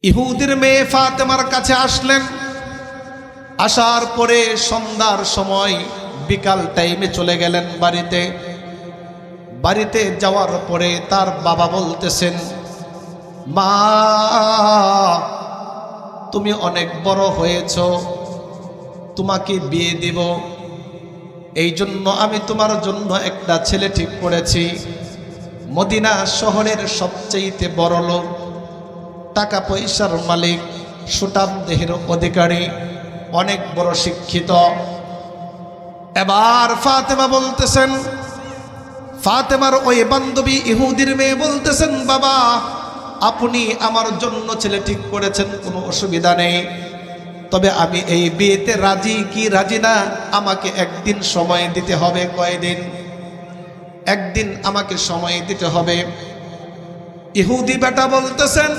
ইহুদির মেয়ে ফাতেমার কাছে আসলেন। আসার পরে সন্ধ্যার সময় বিকাল টাইমে চলে গেলেন বাড়িতে। বাড়িতে যাওয়ার পরে তার বাবা বলতেছেন, মা তুমি অনেক বড় হয়েছ, তোমাকে বিয়ে দিব, এই জন্য আমি তোমার জন্য একটা ছেলে ঠিক করেছি। মদিনা শহরের সবচেয়ে বড় লোক, টাকা পয়সার মালিক, সুঠাম দেহের অধিকারী, অনেক বড় শিক্ষিত। এবার ফাতেমা বলতেছেন, ফাতেমার ওই বান্ধবী ইহুদির মেয়ে বলতেছেন, বাবা আপনি আমার জন্য ছেলে ঠিক করেছেন, কোনো অসুবিধা নেই, তবে আমি এই বিয়েতে রাজি কি রাজি না আমাকে একদিন সময় দিতে হবে। কয়দিন? একদিন আমাকে সময় দিতে হবে। ইহুদি বেটা বলতেছেন,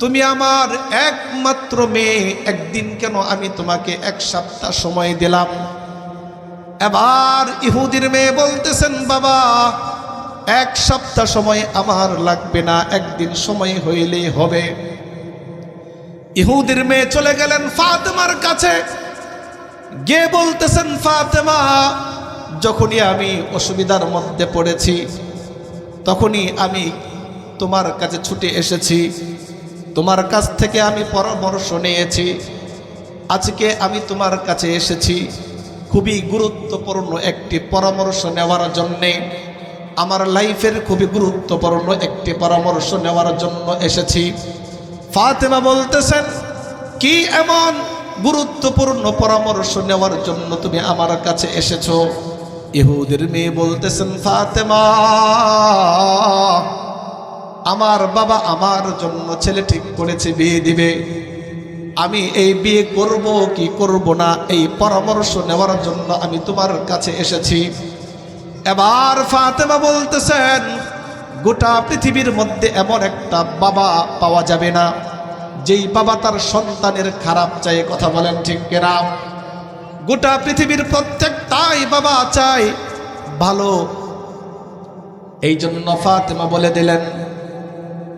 তুমি আমার একমাত্র মেয়ে, একদিন কেন, আমি তোমাকে এক সপ্তাহ সময় দিলাম। এবার ইহুদির মেয়ে বলতেছেন, বাবা এক সপ্তাহ সময় আমার লাগবে না, একদিন সময় হইলেই হবে। ইহুদির মেয়ে চলে গেলেন ফাতেমার কাছে, গিয়ে বলতেছেন, ফাতেমা যখনই আমি অসুবিধার মধ্যে পড়েছি তখনই আমি তোমার কাছে ছুটে এসেছি, তোমার কাছ থেকে আমি পরামর্শ নিয়েছি। আজকে আমি তোমার কাছে এসেছি খুবই গুরুত্বপূর্ণ একটি পরামর্শ নেওয়ার জন্যে, আমার লাইফের খুবই গুরুত্বপূর্ণ একটি পরামর্শ নেওয়ার জন্য এসেছি। ফাতেমা বলতেছেন, কি এমন গুরুত্বপূর্ণ পরামর্শ নেওয়ার জন্য তুমি আমার কাছে এসেছো? ইহুদির মেয়ে বলতেছেন, ফাতেমা আমার বাবা আমার জন্য ছেলে ঠিক করেছে, বিয়ে দিবে। আমি এই বিয়ে করব কি করব না এই পরামর্শ নেওয়ার জন্য আমি তোমার কাছে এসেছি। এবার ফাতেমা বলতেছেন, গোটা পৃথিবীর মধ্যে এমন একটা বাবা পাওয়া যাবে না যেই বাবা তার সন্তানের খারাপ চায়। কথা বলেন ঠিক কিনা? গোটা পৃথিবীর প্রত্যেকটাই বাবা চায় ভালো। এই জন্য ফাতেমা বলে দিলেন,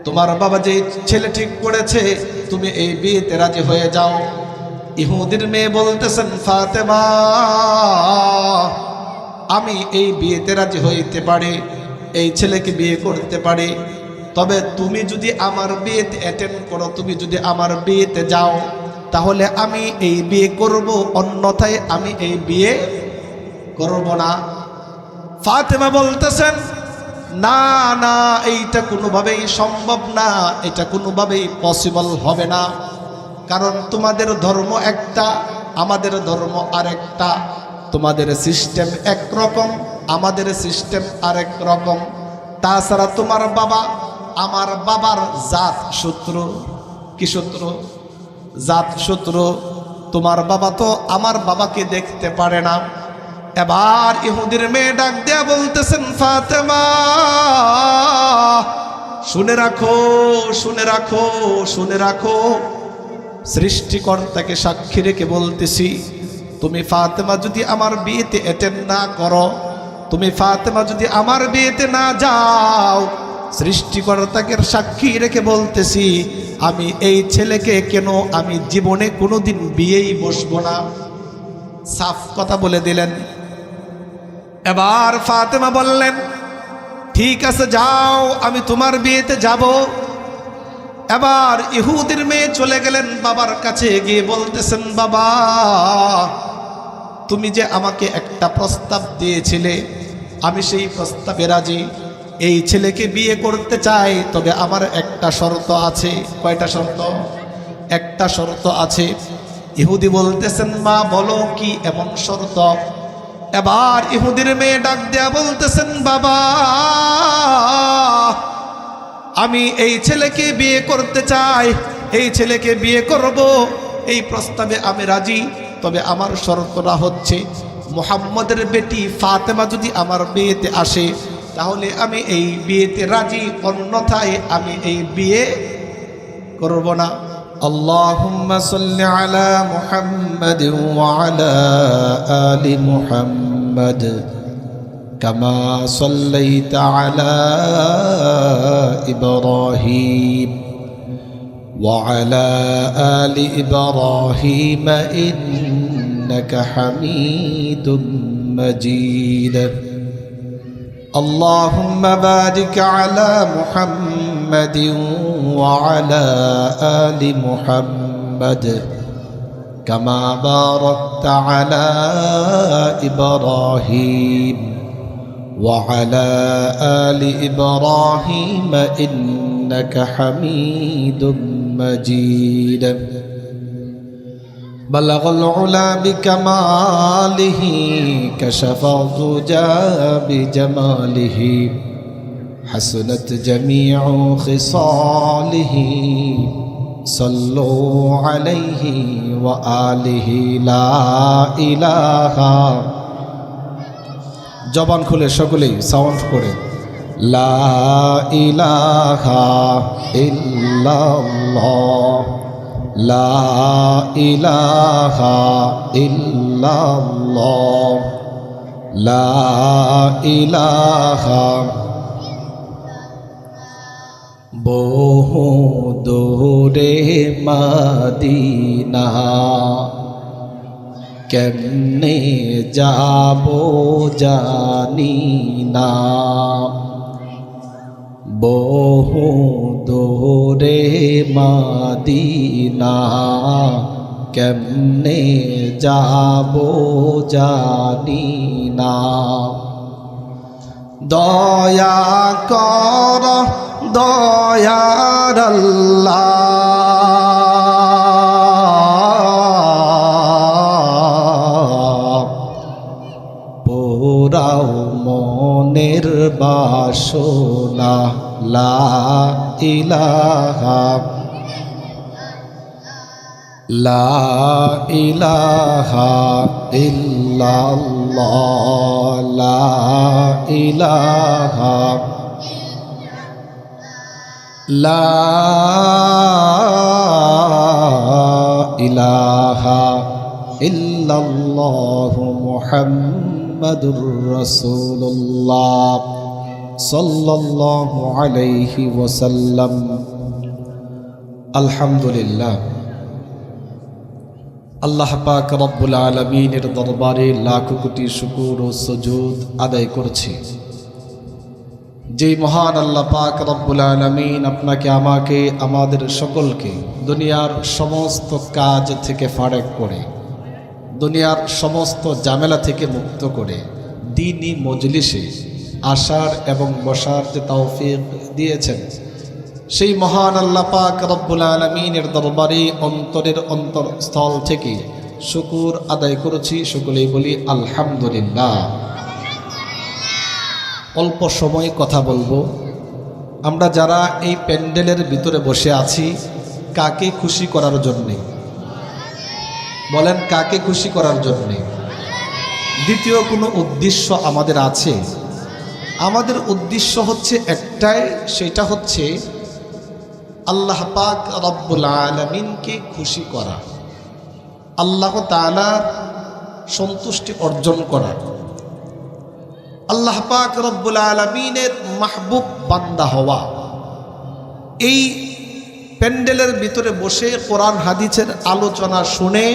তোমার বাবা যে ছেলে ঠিক করেছে তুমি এই বিয়েতে রাজি হয়ে যাও। ইহুদির মেয়ে বলতেছেন, ফাতেমা আমি এই বিয়েতে রাজি হইতে পারি, এই ছেলেকে বিয়ে করতে পারি, তবে তুমি যদি আমার বিয়েতে অ্যাটেন্ড করো, তুমি যদি আমার বিয়েতে যাও, তাহলে আমি এই বিয়ে করব, অন্যথায় আমি এই বিয়ে করব না। ফাতেমা বলতেছেন, না না এইটা কোনোভাবেই সম্ভব না, এটা কোনোভাবেই পসিবল হবে না, কারণ তোমাদের ধর্ম একটা, আমাদের ধর্ম আরেকটা, তোমাদের সিস্টেম একরকম, আমাদের সিস্টেম আরেক রকম। তাছাড়া তোমার বাবা আমার বাবার জাত শত্রু। কি শত্রু? জাত শত্রু। তোমার বাবা তো আমার বাবাকে দেখতে পারে না। এবার ইহুদির মেয়ে ডাক দেয়া বলতেছেন, ফাতেমা শুনে রাখো, শুনে রাখো, শুনে রাখো, সৃষ্টিকর্তাকে সাক্ষী রেখে বলতেছি, তুমি ফাতেমা যদি আমার বিয়েতে অ্যাটেন্ড না করো, তুমি ফাতেমা যদি আমার বিয়েতে না যাও, সৃষ্টিকর্তাকে সাক্ষী রেখে বলতেছি, আমি এই ছেলেকে কেন আমি জীবনে কোনোদিন বিয়েই বসবো না। সাফ কথা বলে দিলেন। এবার ফাতেমা বললেন, ঠিক আছে যাও, আমি তোমার বিয়েতে যাব। এবার ইহুদির মেয়ে চলে গেলেন বাবার কাছে, গিয়ে বলতেছেন, বাবা তুমি যে আমাকে একটা প্রস্তাব দিয়েছিলে, আমি সেই প্রস্তাবে রাজি, এই ছেলেকে বিয়ে করতে চাই, তবে আমার একটা শর্ত আছে। কয়টা শর্ত? একটা শর্ত আছে। ইহুদি বলতেছেন, মা বলো কি এমন শর্ত? এবার ইহুদির মেয়ে ডাক দেয়া বলতেছেন, বাবা আমি এই ছেলেকে বিয়ে করতে চাই, এই ছেলেকে বিয়ে করব, এই প্রস্তাবে আমি রাজি, তবে আমার শর্তটা হচ্ছে মুহাম্মদের বেটি ফাতেমা যদি আমার বিয়েতে আসে, তাহলে আমি এই বিয়েতে রাজি, অন্যথায় আমি এই বিয়ে করব না। আল্লাহুম্মা সাল্লি আলা মুহাম্মাদ ওয়া আলা আলি মুহাম্মাদ কামা সাল্লাইতা আলা ইব্রাহিম وعلى آل إبراهيم إنك حميد مجيد اللهم بارك على محمد وعلى آل محمد كما باركت على إبراهيم وعلى آل إبراهيم إنك حميد مجيد بلغ العلا بكماله كشف الضجى بجماله حسنت جميع خصاله صلوا عليه وآله لا إله জবান খুলে সকলেই সাউন্ড করে লা ইলাহা ইল্লাল্লাহ লা ইলাহা ইল্লাল্লাহ লা ইলাহা বহু দূরে মদিনা কেমনে যাব জানি না বহু দূরে মদিনা কেমনে যাব জানি না দয়া কর দয়ার আল্লাহ পুরাও মনের বাসনা লা ইলাহা লা ইলাহা ইল্লাল্লাহ লা ইলাহা লা ইলাহা ইল্লাল্লাহ মুহাম্মাদুর রাসূলুল্লাহ সাল্লাল্লাহু আলাইহি ওয়াসাল্লাম আলহামদুলিল্লাহ আল্লাহ পাক রব্বুল আলামিনের দরবারে লাখ কোটি শুকর ও সুজুদ আদায় করছি যে মহান আল্লাহ পাক রব্বুল আলামিন আপনাকে আমাকে আমাদের সকলকে দুনিয়ার সমস্ত কাজ থেকে ফারেক করে দুনিয়ার সমস্ত ঝামেলা থেকে মুক্ত করে দ্বীনি মজলিসে আসার এবং বসার যে তৌফিক দিয়েছেন সেই মহান আল্লাহ পাক রব্বুল আলামিনের দরবারে অন্তরের অন্তরস্থল থেকে শুকর আদায় করেছি সকলেই বলি আলহামদুলিল্লাহ। অল্প সময় কথা বলবো। আমরা যারা এই প্যান্ডেলের ভিতরে বসে আছি কাকে খুশি করার জন্যে? বলেন, কাকে খুশি করার জন্যে? দ্বিতীয় কোনো উদ্দেশ্য আমাদের আছে? আমাদের উদ্দেশ্য হচ্ছে একটাই, সেটা হচ্ছে আল্লাহ পাক রব্বুল আলামিনকে খুশি করা, আল্লাহ তাআলার সন্তুষ্টি অর্জন করা, আল্লাহ পাক রব্বুল আলামিনের মাহবুব বান্দা হওয়া। এই প্যান্ডেলের ভিতরে বসে কোরআন হাদিসের আলোচনা শুনে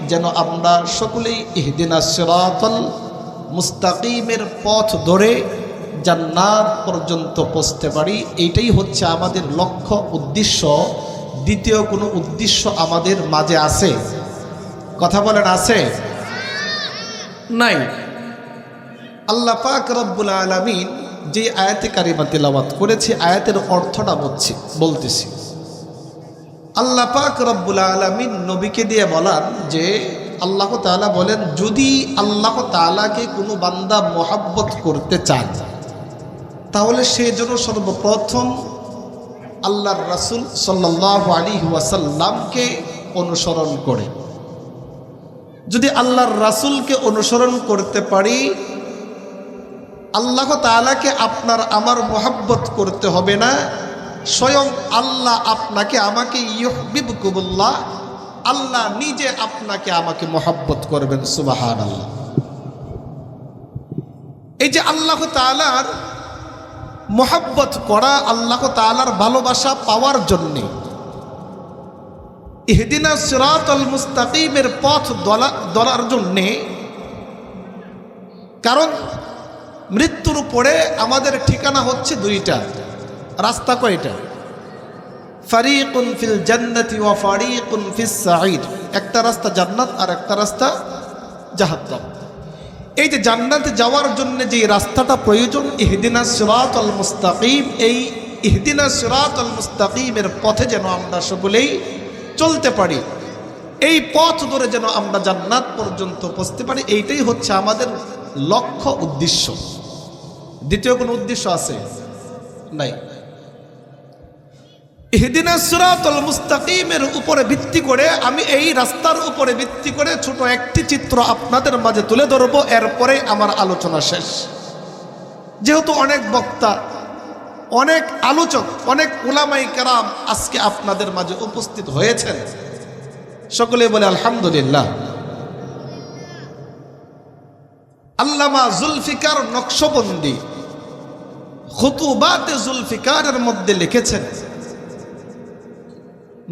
যেন আমরা সকলেই ইহদিনাস সিরাতাল মুস্তাকিমের পথ ধরে জান্নাত পর্যন্ত পৌঁছতে পারি, এইটাই হচ্ছে আমাদের লক্ষ্য উদ্দেশ্য। দ্বিতীয় কোনো উদ্দেশ্য আমাদের মাঝে আছে? কথা বলেন, আছে? নাই। আল্লাহ পাক রব্বুল আলামিন যে আয়াতে কারিমা তেলাওয়াত করেছে, আয়াতের অর্থটা বলতেছি। আল্লাহ পাক রব্বুল আলামিন নবীকে দিয়ে বলান যে আল্লাহ তাআলা বলেন, যদি আল্লাহ তাআলাকে কোনো বান্দা মোহাব্বত করতে চান তাহলে সে যেন সর্বপ্রথম আল্লাহর রাসূল সাল্লাল্লাহু আলাইহি ওয়াসাল্লামকে অনুসরণ করে। যদি আল্লাহর রাসূলকে অনুসরণ করতে পারি, আল্লাহ তাআলাকে আপনার আমার মোহাব্বত করতে হবে না, স্বয়ং আল্লাহ আপনাকে আমাকে ইউহিব্বুকুমুল্লাহ, আল্লাহ নিজে আপনাকে আমাকে মোহাব্বত করবেন। সুবহানাল্লাহ। এই যে আল্লাহ তাআলার মোহাব্বত করা, আল্লাহ তাআলার ভালোবাসা পাওয়ার জন্যে ইহদিনাস সিরাতাল মুস্তাকিমের পথ ধরার জন্যে, কারণ মৃত্যুর পরে আমাদের ঠিকানা হচ্ছে দুইটা, রাস্তা কয়টা? ফারিকুন ফিল জান্নাতি ওয়া ফারিকুন ফিস সাঈর। একটা রাস্তা জান্নাত আর একটা রাস্তা জাহান্নাম। এই যে জান্নাতে যাওয়ার জন্য যে রাস্তাটা প্রয়োজন, ইহদিনাস সিরাতাল মুস্তাকিম, এই ইহদিনাস সিরাতাল মুস্তাকিমের পথে যেন আমরা সকলেই চলতে পারি, এই পথ ধরে যেন আমরা জান্নাত পর্যন্ত পৌঁছতে পারি, এইটাই হচ্ছে আমাদের লক্ষ্য, উদ্দেশ্য। দ্বিতীয় কোনো উদ্দেশ্য আছে? নাই। ইহদিনাস সিরাতাল মুস্তাকিমের উপরে ভিত্তি করে, আমি এই রাস্তার উপরে ভিত্তি করে ছোট একটি চিত্র আপনাদের মাঝে তুলে ধরব, এরপরে আমার আলোচনা শেষ। যেহেতু অনেক বক্তা, অনেক আলোচক, অনেক উলামায়ে কেরাম আজকে আপনাদের মাঝে উপস্থিত হয়েছেন, সকলে বলে আলহামদুলিল্লাহ। আল্লামা জুলফিকার নকশবন্দি খুতুবাতে জুলফিকারের মধ্যে লিখেছেন,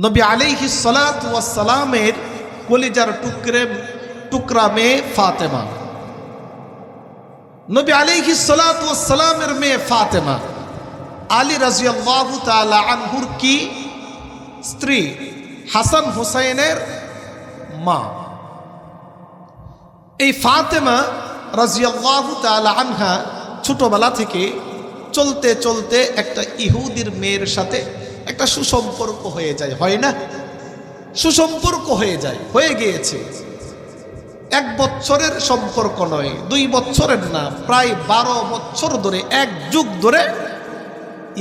নবী আলাইহিস সালাতু ওয়াস সালামের কলিজার টুকরা মেয়ে ফাতেমা, নবী আলাইহিস সালাতু ওয়াস সালামের মেয়ে ফাতেমা আলী রাদিয়াল্লাহু তাআলা আনহুর কি স্ত্রী, হাসান হুসাইনের মা। এই ফাতেমা রাদিয়াল্লাহু তাআলা আনহা ছোটবেলা থেকে চলতে চলতে একটা ইহুদির মেয়ের সাথে একটা সুসম্পর্ক হয়ে যায়, হয় না? সুসম্পর্ক হয়ে গিয়েছে। 1 বছরের সম্পর্ক নয়, 2 বছরের না, প্রায় 12 বছর ধরে, 1 যুগ ধরে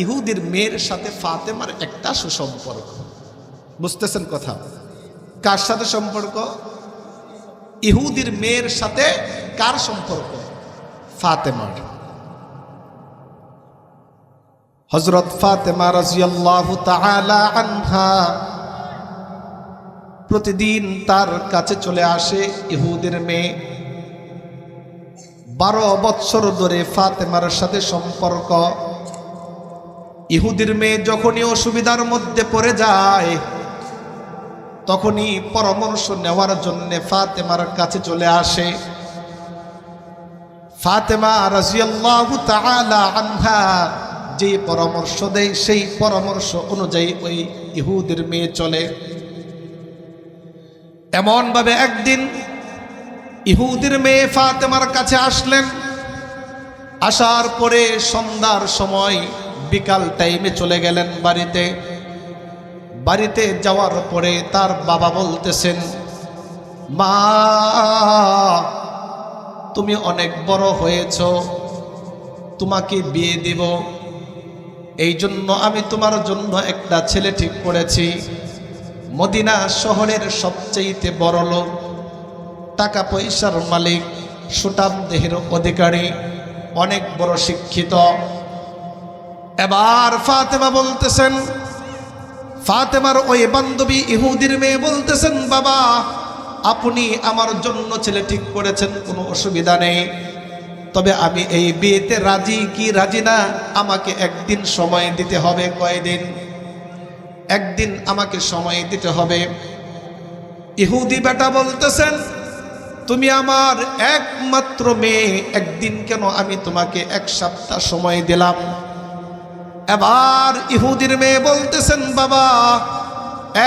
ইহুদির মেয়ের সাথে ফাতেমার একটা সুসম্পর্ক। বুঝতেছেন কথা? কার সাথে সম্পর্ক? ইহুদির মেয়ের সাথে কার সম্পর্ক? ফাতেমার। হযরত ফাতেমা রাদিয়াল্লাহু তাআলা আনহা প্রতিদিন তার কাছে চলে আসে ইহুদির মেয়ে। 12 বছর ধরে ফাতেমার সাথে সম্পর্ক। ইহুদির মেয়ে যখনই অসুবিধার মধ্যে পড়ে যায়, তখনই পরামর্শ নেওয়ার জন্য ফাতেমার কাছে চলে আসে। ফাতেমা রাদিয়াল্লাহু তাআলা আনহা যে পরামর্শ দেয়, সেই পরামর্শ অনুযায়ী ওই ইহুদির মেয়ে চলে। এমন ভাবে একদিন ইহুদির মেয়ে ফাতেমার কাছে আসলেন। আসার পরে সন্ধ্যার সময়, বিকাল টাইমে চলে গেলেন বাড়িতে। বাড়িতে যাওয়ার পরে তার বাবা বলতেছেন, মা, তুমি অনেক বড় হয়েছ, তোমাকে বিয়ে দিব, এই জন্য আমি তোমার জন্য একটা ছেলে ঠিক করেছি। মদিনা শহরের সবচেয়ে বড় লোক, টাকা পয়সার মালিক, সুঠাম দেহের অধিকারী, অনেক বড় শিক্ষিত। এবার ফাতেমা বলতেছেন, ফাতেমার ওই বান্ধবী ইহুদির মেয়ে বলতেছেন, বাবা, আপনি আমার জন্য ছেলে ঠিক করেছেন, কোনো অসুবিধা নেই, তবে আমি এই বিয়েতে রাজি কি রাজি না, আমাকে একদিন সময় দিতে হবে। কয়দিন? একদিন আমাকে সময় দিতে হবে। ইহুদি বেটা বলতেছেন, তুমি আমার একমাত্র মেয়ে, একদিন কেন, আমি তোমাকে 1 সপ্তাহ সময় দিলাম। এবার ইহুদির মেয়ে বলতেছেন, বাবা,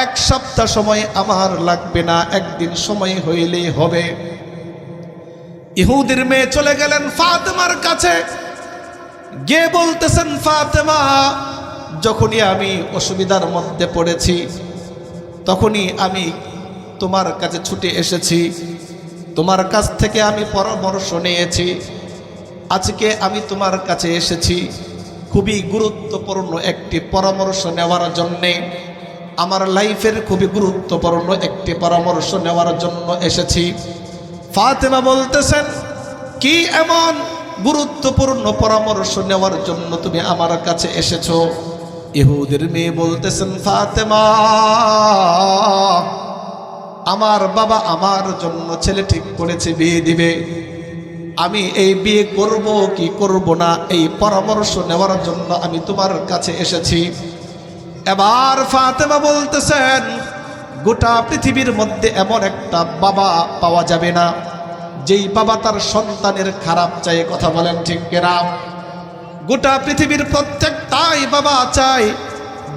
1 সপ্তাহ সময় আমার লাগবে না, একদিন সময় হইলেই হবে। ইহুদির মেয়ে চলে গেলেন ফাতেমার কাছে, গিয়ে বলতেছেন, ফাতেমা, যখনই আমি অসুবিধার মধ্যে পড়েছি, তখনই আমি তোমার কাছে ছুটে এসেছি, তোমার কাছ থেকে আমি পরামর্শ নিয়েছি। আজকে আমি তোমার কাছে এসেছি খুবই গুরুত্বপূর্ণ একটি পরামর্শ নেওয়ার জন্যে, আমার লাইফের খুবই গুরুত্বপূর্ণ একটি পরামর্শ নেওয়ার জন্য এসেছি। ফাতেমা বলতেছেন, কি এমন গুরুত্বপূর্ণ পরামর্শ নেওয়ার জন্য তুমি আমার কাছে এসেছো? ইহুদির মেয়ে বলতেছেন, ফাতেমা, আমার বাবা আমার জন্য ছেলে ঠিক করেছে, বিয়ে দিবে। আমি এই বিয়ে করব কি করব না, এই পরামর্শ নেওয়ার জন্য আমি তোমার কাছে এসেছি। এবার ফাতেমা বলতেছেন, গোটা পৃথিবীর মধ্যে এমন একটা বাবা পাওয়া যাবে না যেই বাবা তার সন্তানের খারাপ চায়। কথা বলেন ঠিক কিনা? গোটা পৃথিবীর প্রত্যেকটাই বাবা চায়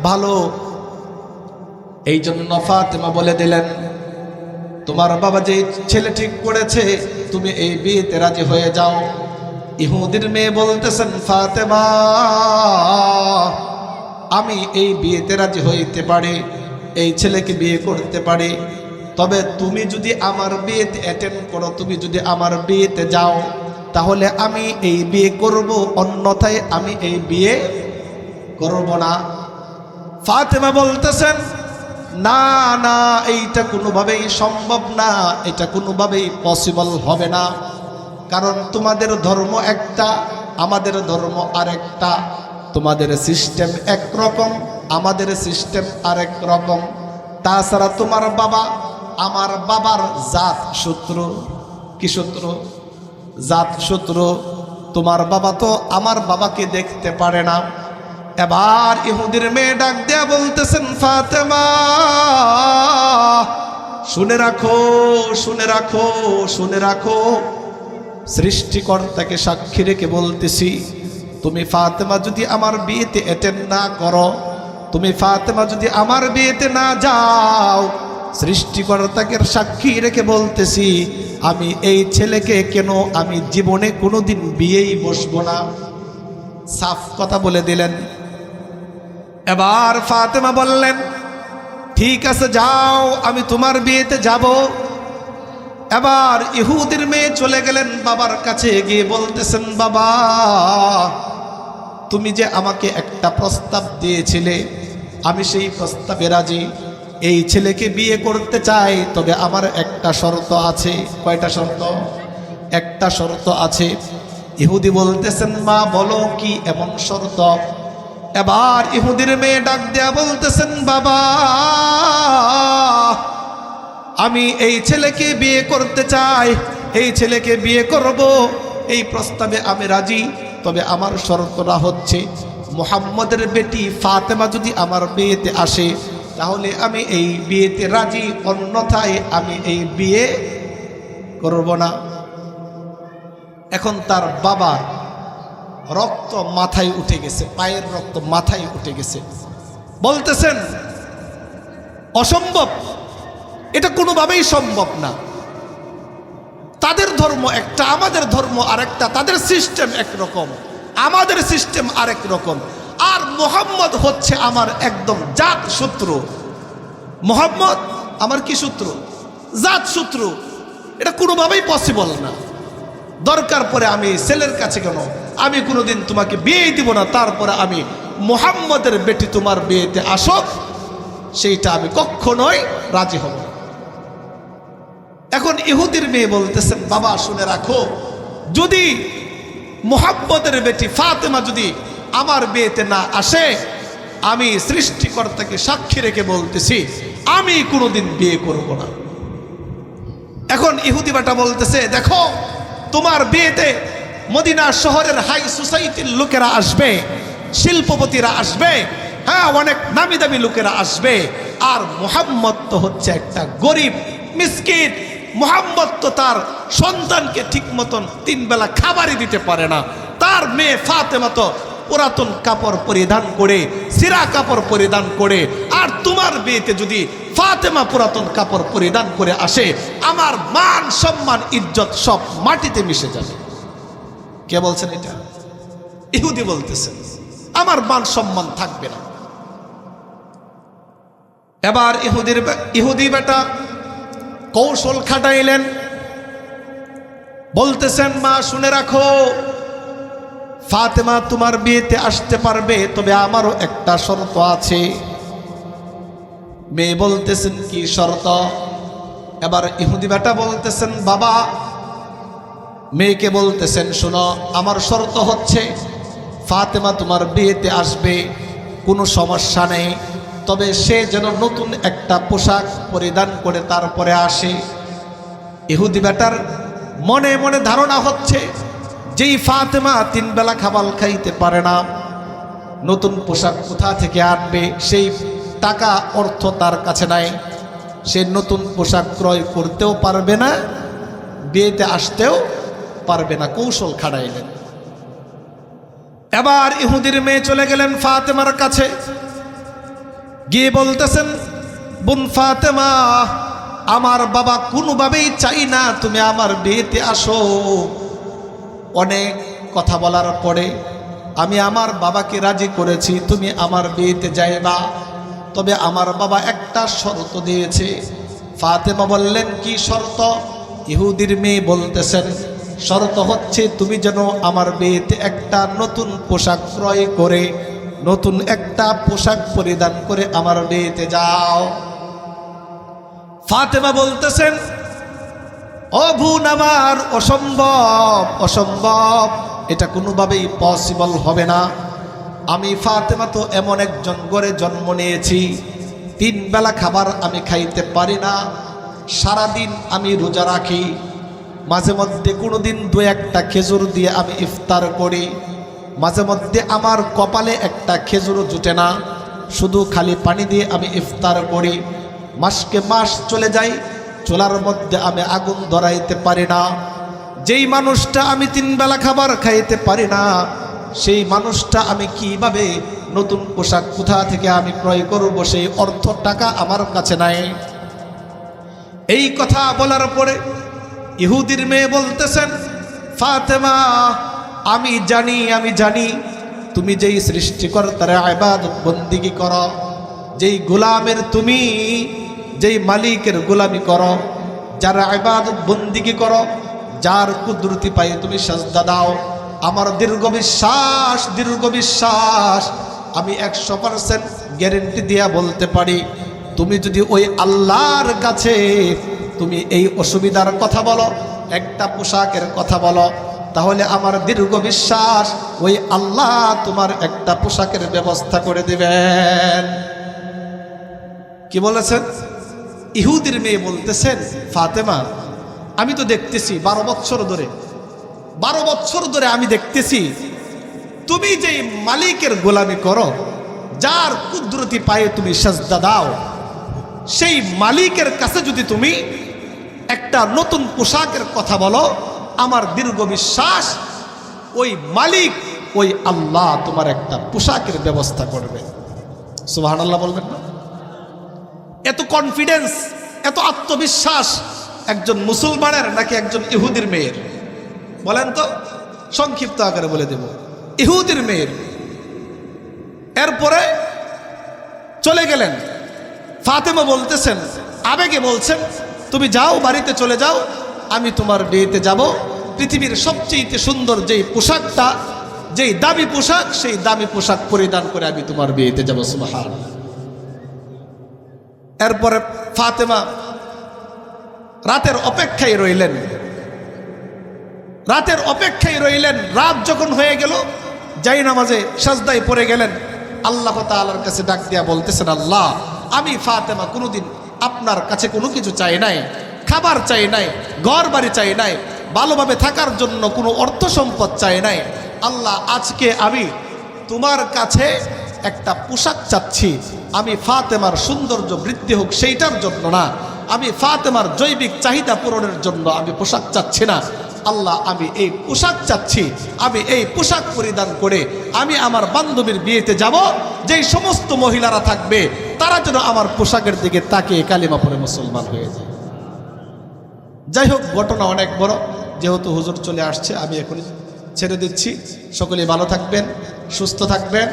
ভালো। এই জন্য ফাতেমা বলে দিলেন, তোমার বাবা যে ছেলে ঠিক করেছে তুমি এই বিয়েতে রাজি হয়ে যাও। ইহুদির মেয়ে বলতেছেন, ফাতেমা আমি এই বিয়েতে রাজি হইতে পারি, এই ছেলেকে বিয়ে করতে পারি, তবে তুমি যদি আমার বিয়েতে অ্যাটেন্ড করো, তুমি যদি আমার বিয়েতে যাও, তাহলে আমি এই বিয়ে করব, অন্যথায় আমি এই বিয়ে করব না। ফাতেমা বলতেছেন, না না, এইটা কোনোভাবেই সম্ভব না, এটা কোনোভাবেই পসিবল হবে না। কারণ তোমাদের ধর্ম একটা, আমাদের ধর্ম আরেকটা। তোমাদের সিস্টেম একরকম, আমাদের সিস্টেম আরেক রকম। তাছাড়া তোমার বাবা আমার বাবার জাত শত্রু। কি শত্রু? জাত শত্রু। তোমার বাবা তো আমার বাবাকে দেখতে পারে না। এবার ইহুদির মেয়ে ডাক দেয়া বলতেছেন, ফাতেমা শুনে রাখো, শুনে রাখো, শুনে রাখো, সৃষ্টিকর্তাকে সাক্ষী রেখে বলতেছি, তুমি ফাতেমা যদি আমার বিয়েতে অ্যাটেন্ড না করো, তুমি ফাতেমা যদি আমার বিয়েতে না যাও, সৃষ্টিকর্তাকে সাক্ষী রেখে বলতেছি, আমি এই ছেলেকে কেন আমি জীবনে কোনোদিন বিয়েই বসবো না। সাফ কথা বলে দিলেন। এবার ফাতেমা বললেন, ঠিক আছে যাও, আমি তোমার বিয়েতে যাব। এবার ইহুদির মেয়ে চলে গেলেন বাবার কাছে, গিয়ে বলতেছেন, বাবা তুমি যে আমাকে একটা প্রস্তাব দিয়েছিলে, আমি সেই প্রস্তাবে রাজি, এই ছেলেকে বিয়ে করতে চাই, তবে আমার একটা শর্ত আছে। কয়টা শর্ত? একটা শর্ত আছে। ইহুদি বলতেছেন, মা বলো কি এমন শর্ত? এবার ইহুদির মেয়ে ডাক দেয়া বলতেছেন, বাবা আমি এই ছেলেকে বিয়ে করতে চাই, এই ছেলেকে বিয়ে করব, এই প্রস্তাবে আমি রাজি, তবে আমার শর্তটা হচ্ছে মুহাম্মদের বেটি ফাতেমা যদি আমার বিয়েতে আসে, তাহলে আমি এই বিয়েতে রাজি, অন্যথায় আমি এই বিয়ে করব না। এখন তার বাবার রক্ত মাথায় উঠে গেছে, পায়ের রক্ত মাথায় উঠে গেছে। বলতেছেন, অসম্ভব, এটা কোনোভাবেই সম্ভব না। তাদের ধর্ম একটা, আমাদের ধর্ম আরেকটা, তাদের সিস্টেম একরকম, আমাদের সিস্টেম আরেক রকম। আর মুহাম্মদ হচ্ছে আমার একদম জাত শত্রু। মুহাম্মদ আমার কি শত্রু? জাত শত্রু। এটা কোনোভাবেই পসিবল না। দরকার পরে আমি ছেলের কাছে কেন, আমি কোনোদিন তোমাকে বিয়ে দিব না, তারপরে আমি মুহাম্মদের বেটি তোমার বিয়েতে আসো, সেইটা আমি কখনোই রাজি হব না। এখন ইহুদির মেয়ে বলতেছেন, বাবা শুনে রাখো, যদি মুহাম্মদের বেটি ফাতেমা যদি আমার বিয়েতে না আসে, আমি সৃষ্টিকর্তাকে সাক্ষী রেখে বলতেছি, আমি কোনোদিন বিয়ে করব না। এখন ইহুদি বেটা বলতেছে, দেখো তোমার বিয়েতে মদিনা শহরের হাই সোসাইটির লোকেরা আসবে, শিল্পপতিরা আসবে, হ্যাঁ অনেক নামি দামি লোকেরা আসবে, আর মুহাম্মদ তো হচ্ছে একটা গরিব মিসকিন। মুহাম্মদ তো তার সন্তানকে ঠিক মতন 3 বেলা খাবারই দিতে পারে না। তার মেয়ে ফাতেমা তো পুরাতন কাপড় পরিধান করে, সিরা কাপড় পরিধান করে, আর তোমার বিয়েতে যদি ফাতেমা পুরাতন কাপড় পরিধান করে আসে, আমার মান সম্মান ইজ্জত সব মাটিতে মিশে যাবে। কে বলছেন এটা? ইহুদি বলতেছেন, আমার মান সম্মান থাকবে না। এবার ইহুদি বেটা কৌশল খাটাইলেন, বলতেছেন, মা শুনে রাখো, ফাতেমা তোমার বিয়েতে আসতে পারবে, তবে আমারও একটা শর্ত আছে। মেয়ে বলতেছেন, কি শর্ত? এবার ইহুদি বেটা বলতেছেন, বাবা মেয়েকে বলতেছেন, শোনো, আমার শর্ত হচ্ছে ফাতেমা তোমার বিয়েতে আসবে, কোনো সমস্যা নেই, তবে সে যেন নতুন একটা পোশাক পরিধান করে তারপরে আসে। ইহুদি বেটার মনে মনে ধারণা হচ্ছে, যেই ফাতেমা 3 বেলা খাবার খাইতে পারে না, নতুন পোশাক কোথা থেকে আনবে? সেই টাকা অর্থ তার কাছে নাই। সে নতুন পোশাক ক্রয় করতেও পারবে না, বিয়েতে আসতেও পারবে না। কৌশল খাড়াইলেন। এবার ইহুদির মেয়ে চলে গেলেন ফাতেমার কাছে, গিয়ে বলতেছেন, বোন ফাতেমা, আমার বাবা কোনোভাবেই চাই না তুমি আমার বিয়েতে আসো। অনেক কথা বলার পরে আমি আমার বাবাকে রাজি করেছি তুমি আমার বিয়েতে যাইবা, তবে আমার বাবা একটা শর্ত দিয়েছে। ফাতেমা বললেন, কি শর্ত? ইহুদির মেয়ে বলতেছেন, শর্ত হচ্ছে তুমি যেন আমার বিয়েতে একটা নতুন পোশাক ক্রয় করে, নতুন একটা পোশাক পরিধান করে আমার বিয়েতে যাও। ফাতেমা বলতেছেন, ও বোন আমার, অসম্ভব, অসম্ভব, এটা কোনোভাবেই পসিবল হবে না। আমি ফাতেমা তো এমন একজন ঘরে জন্ম নিয়েছি, 3 বেলা খাবার আমি খাইতে পারি না, সারাদিন আমি রোজা রাখি, মাঝে মধ্যে কোনোদিন 2-1টা খেজুর দিয়ে আমি ইফতার করি, মাঝে মধ্যে আমার কপালে একটা খেজুরও জুটে না, শুধু খালি পানি দিয়ে আমি ইফতার করি। মাসকে মাস চলে যায়, চুলার মধ্যে আমি আগুন ধরাইতে পারি না। যেই মানুষটা আমি 3 বেলা খাবার খাইতে পারি না, সেই মানুষটা আমি কিভাবে নতুন পোশাক কোথা থেকে আমি ক্রয় করব? সেই অর্থ টাকা আমার কাছে নাই। এই কথা বলার পরে ইহুদির মেয়ে বলতেছেন, ফাতেমা, আমি জানি তুমি যেই সৃষ্টিকর্তার ইবাদত বন্দেগী করো, যেই গোলামের তুমি যেই মালিকের গোলামি করো, যার ইবাদত বন্দেগী করো, যার কুদরতি পায়ে তুমি সাজদা দাও, আমার দীর্ঘ বিশ্বাস আমি 100% গ্যারেন্টি দিয়া বলতে পারি, তুমি যদি ওই আল্লাহর কাছে তুমি এই অসুবিধার কথা বলো, একটা পোশাকের কথা বলো, তাহলে আমার দীর্ঘ বিশ্বাস ওই আল্লাহ তোমার একটা পোশাকের ব্যবস্থা করে দিবেন। কি বলেছেন? ইহুদির মেয়ে বলতেছেন, ফাতেমা, আমি তো দেখতেছি 12 বছর ধরে আমি দেখতেছি তুমি যেই মালিকের গোলামি করো, যার কুদরতি পায়ে তুমি সাজদা দাও, সেই মালিকের কাছে যদি তুমি একটা নতুন পোশাকের কথা বলো, আমার দীর্ঘ বিশ্বাস ওই মালিক ওই আল্লাহ তোমার একটা পোশাকের ব্যবস্থা করবে। সুবহানাল্লাহ বলবেন না? এত কনফিডেন্স, এত আত্মবিশ্বাস একজন মুসলমানের নাকি একজন ইহুদির মেয়ের? বলেন তো, সংক্ষিপ্ত আকারে বলে দেব, ইহুদির মেয়ের। এরপরে চলে গেলেন। ফাতেমা বলতেছেন, আবেগে বলছেন, তুমি যাও, বাড়িতে চলে যাও, আমি তোমার বিয়েতে যাব। পৃথিবীর সবচেয়ে সুন্দর যেই পোশাকটা, যেই দামি পোশাক, সেই দামি পোশাক পরিধান করে আমি তোমার বিয়েতে যাব। সুবহানাল্লাহ। এরপরে ফাতেমা রাতের অপেক্ষায় রইলেন। রাত যখন হয়ে গেল, যাই নামাজে সাজদায় পড়ে গেলেন। আল্লাহ তাআলার কাছে ডাক দিয়া বলতেছেন, আল্লাহ, আমি ফাতেমা কোনোদিন আপনার কাছে কোনো কিছু চাই নাই, খাবার চাই নাই, ঘর বাড়ি চাই নাই, ভালোভাবে থাকার জন্য কোনো অর্থ সম্পদ চাই নাই। আল্লাহ, আজকে আমি তোমার কাছে একটা পোশাক চাচ্ছি। আমি ফাতেমার সৌন্দর্য বৃদ্ধি হোক সেইটার জন্য না, আমি ফাতেমার জৈবিক চাহিদা পূরণের জন্য আমি পোশাক চাচ্ছি না। আল্লাহ, আমি এই পোশাক চাচ্ছি, আমি এই পোশাক পরিধান করে আমি আমার বান্ধবীর বিয়েতে যাব। যেই সমস্ত মহিলারা থাকবে তারা যেন আমার পোশাকের দিকে তাকিয়ে কালিমা পড়ে মুসলমান হয়ে যায়। যাই হোক, ঘটনা অনেক বড়, যেহেতু হুজুর চলে আসছে আমি এখন ছেড়ে দিচ্ছি। সকলে ভালো থাকবেন, সুস্থ থাকবেন।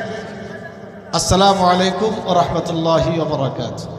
আসসালামু আলাইকুম ওয়া রাহমাতুল্লাহি ওয়া বারাকাতুহু।